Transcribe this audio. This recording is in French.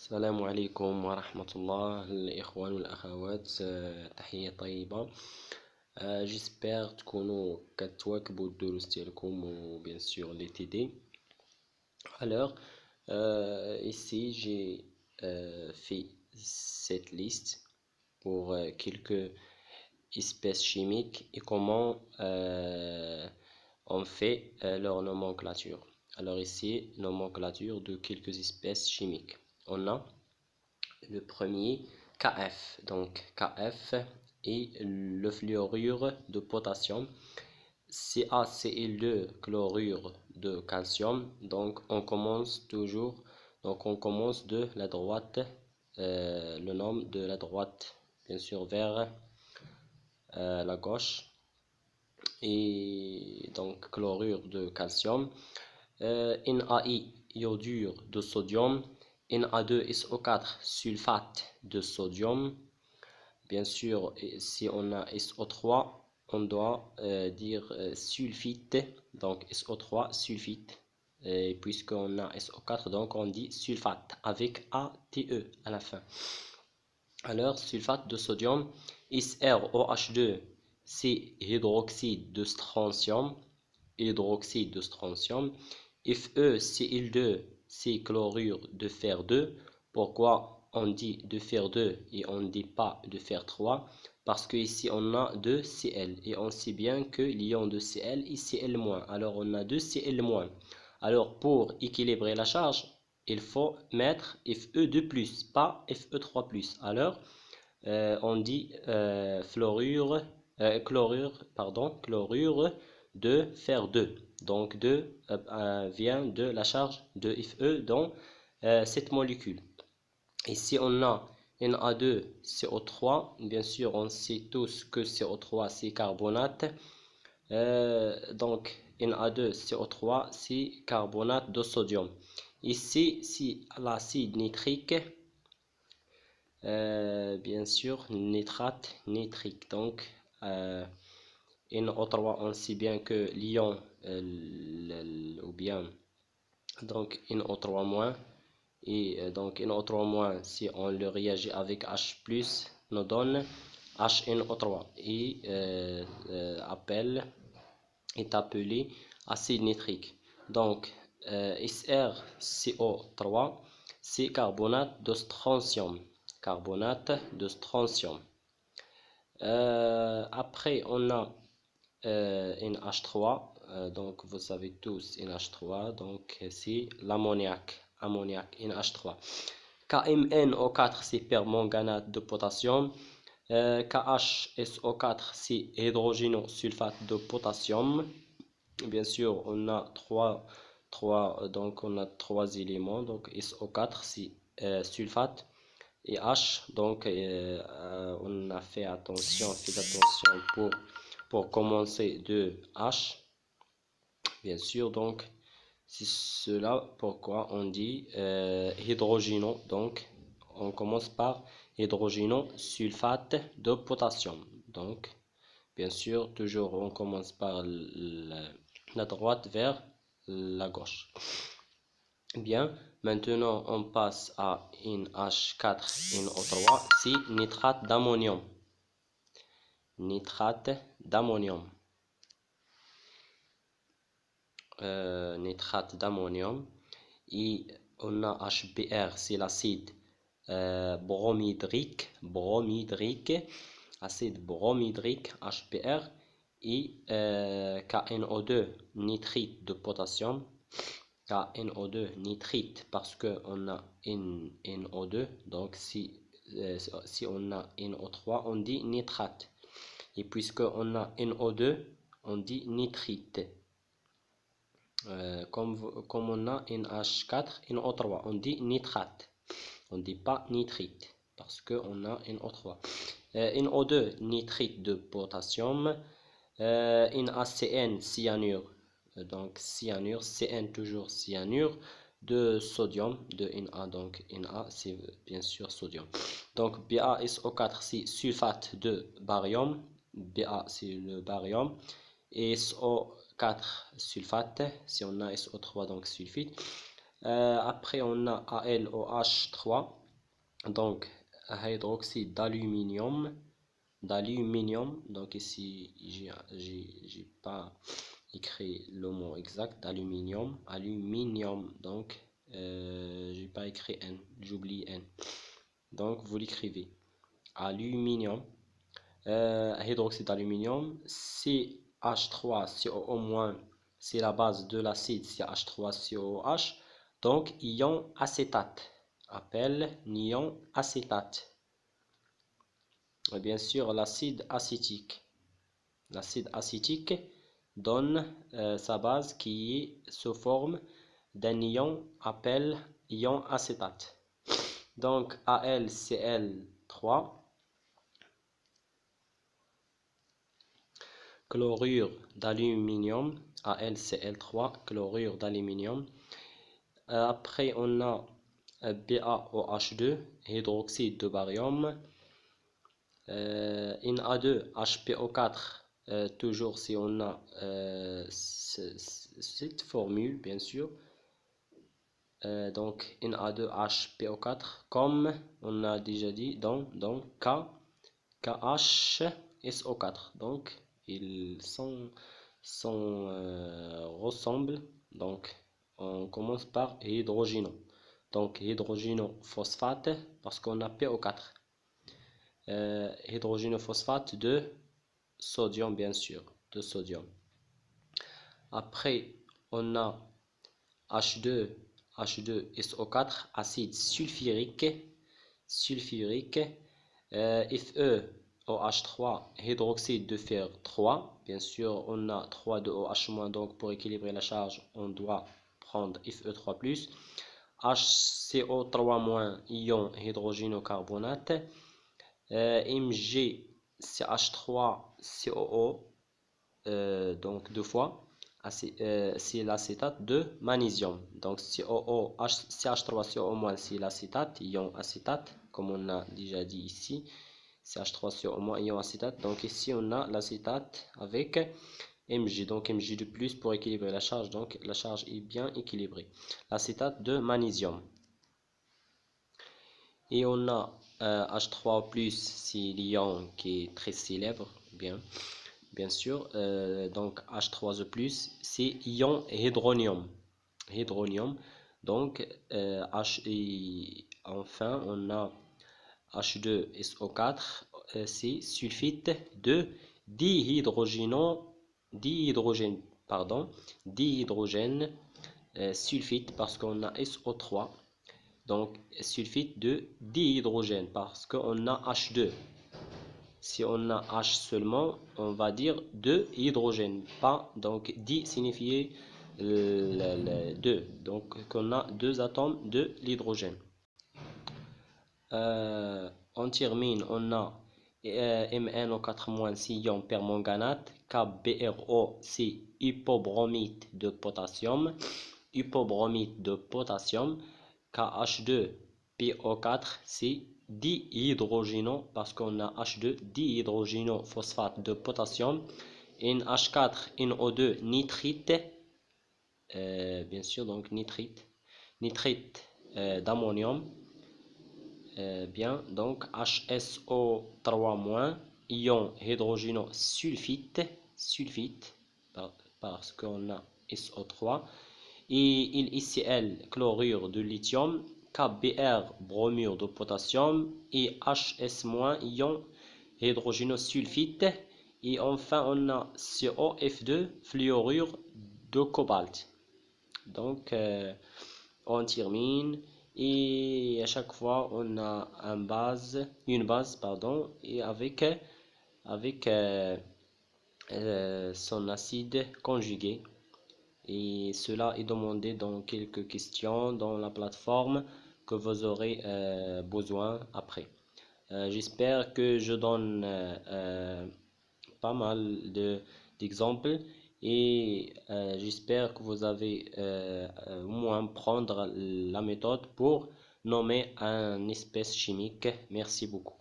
السلام عليكم ورحمة الله الإخوان والأخوات، تحية طيبة. J'espère تكونوا كتواكبوا الدروس ديالكم و bien sûr les TD. Alors, ici j'ai fait cette liste pour quelques espèces chimiques et comment on fait leur nomenclature. Alors ici, nomenclature de quelques espèces chimiques. On a le premier KF, donc KF est le fluorure de potassium, CaCl2 chlorure de calcium. Donc on commence toujours, donc on commence de la droite, le nom de la droite bien sûr vers la gauche, et donc chlorure de calcium, NaI iodure de sodium, Na2SO4 sulfate de sodium. Bien sûr, si on a SO3, on doit dire sulfite, donc SO3 sulfite. Et puisqu'on a SO4, donc on dit sulfate avec ATE à la fin. Alors, sulfate de sodium, SrOH2, c'est hydroxyde de strontium, FeCl2, c'est chlorure de fer 2. Pourquoi on dit de fer 2 et on ne dit pas de fer 3? Parce que ici on a 2 Cl et on sait bien que l'ion de Cl est Cl-. Alors on a 2 Cl-. Alors pour équilibrer la charge, il faut mettre Fe2+, pas Fe3+. Alors on dit chlorure de fer 2. Donc 2 vient de la charge de Fe dans cette molécule. Ici on a Na2CO3. Bien sûr on sait tous que CO3 c'est carbonate. Donc Na2CO3 c'est carbonate de sodium. Ici c'est l'acide nitrique. Bien sûr nitrate nitrique. Donc NO3 on sait bien que l'ion ou bien donc NO3- et donc NO3- si on le réagit avec H+, nous donne HNO3 et est appelé acide nitrique. Donc SrCO3 c'est carbonate de strontium. Après on a NH3, donc vous savez tous NH3, donc c'est l'ammoniac, NH3. KMnO4 c'est permanganate de potassium. KHSO4 c'est hydrogénosulfate de potassium. Bien sûr on a donc on a trois éléments, donc SO4 c'est sulfate et H, donc on a fait attention pour commencer de H, bien sûr. Donc c'est cela pourquoi on dit hydrogéno. Donc on commence par hydrogénosulfate de potassium. Donc bien sûr toujours on commence par la droite vers la gauche. Bien, maintenant on passe à NH4NO3, c'est nitrate d'ammonium. Et on a HBr, c'est l'acide bromhydrique, acide bromhydrique HBr, et KNO2 nitrite de potassium. KNO2 nitrite parce qu'on a NO2, donc si on a NO3 on dit nitrate, et puisqu'on a NO2 on dit nitrite. Comme on a NH4NO3 on dit nitrate, on dit pas nitrite parce qu'on a NO3. NO2 nitrite de potassium. NaCN cyanure, donc cyanure, Cn toujours cyanure de sodium, de Na, donc Na c'est bien sûr sodium. Donc BaSO4 c'est sulfate de barium, Ba c'est le barium, et SO4 sulfate, si on a SO3 donc sulfite. Après, on a AlOH3, donc hydroxyde d'aluminium. Donc ici, j'ai pas écrit le mot exact d'aluminium. Donc j'ai pas écrit N, j'oublie N. Donc vous l'écrivez. Aluminium, hydroxyde d'aluminium, CH3COO-, c'est la base de l'acide CH3COOH, donc ion acétate, appelle ion acétate. Et bien sûr, l'acide acétique. L'acide acétique donne sa base qui est sous forme d'un ion, appelle ion acétate. Donc AlCl3, chlorure d'aluminium, AlCl3, chlorure d'aluminium. Après, on a BaOH2, hydroxyde de barium. Na2HPO4, toujours si on a cette formule, bien sûr. Donc Na2HPO4, comme on a déjà dit, donc KHSO4. Donc ils ressemblent. Donc on commence par hydrogène. Donc hydrogénophosphate parce qu'on a PO4. Hydrogénophosphate de sodium, bien sûr, de sodium. Après, on a H2SO4, acide sulfurique, FeOH3, hydroxyde de fer 3. Bien sûr, on a 3 de OH-, donc pour équilibrer la charge, on doit prendre Fe3+. HCO3-, ion hydrogénocarbonate. MgCH3COO, donc deux fois, c'est l'acétate de magnésium. Donc CH3COO-, c'est l'acétate, ion acétate, comme on a déjà dit ici. CH3COO-, ion acétate. Donc ici on a l'acétate avec Mg, donc Mg de plus pour équilibrer la charge. Donc la charge est bien équilibrée. L'acétate de magnésium. Et on a H3+, c'est l'ion qui est très célèbre, bien sûr. Donc H3O+, c'est ion hydronium. Donc et enfin on a H2SO4, c'est sulfite de dihydrogène, sulfite parce qu'on a SO3. Donc sulfite de dihydrogène parce qu'on a H2. Si on a H seulement, on va dire 2 hydrogènes, pas donc di signifiait 2. Donc qu'on a 2 atomes de l'hydrogène. On termine, on a MnO4- ion permanganate, KBRO, c'est hypobromite de potassium, KH2PO4, c'est dihydrogéno parce qu'on a H2 dihydrogénophosphate de potassium, NH4NO2 nitrite, bien sûr, donc nitrite d'ammonium, bien, donc HSO3-, ion hydrogénosulfite, parce qu'on a SO3, et ICl, chlorure de lithium, KBr, bromure de potassium, et HS-, ion hydrogénosulfite, et enfin on a COF2, fluorure de cobalt. Donc on termine, et à chaque fois on a une base, et avec son acide conjugué. Et cela est demandé dans quelques questions dans la plateforme que vous aurez besoin après. J'espère que je donne pas mal d'exemples, et j'espère que vous avez au moins prendre la méthode pour nommer une espèce chimique. Merci beaucoup.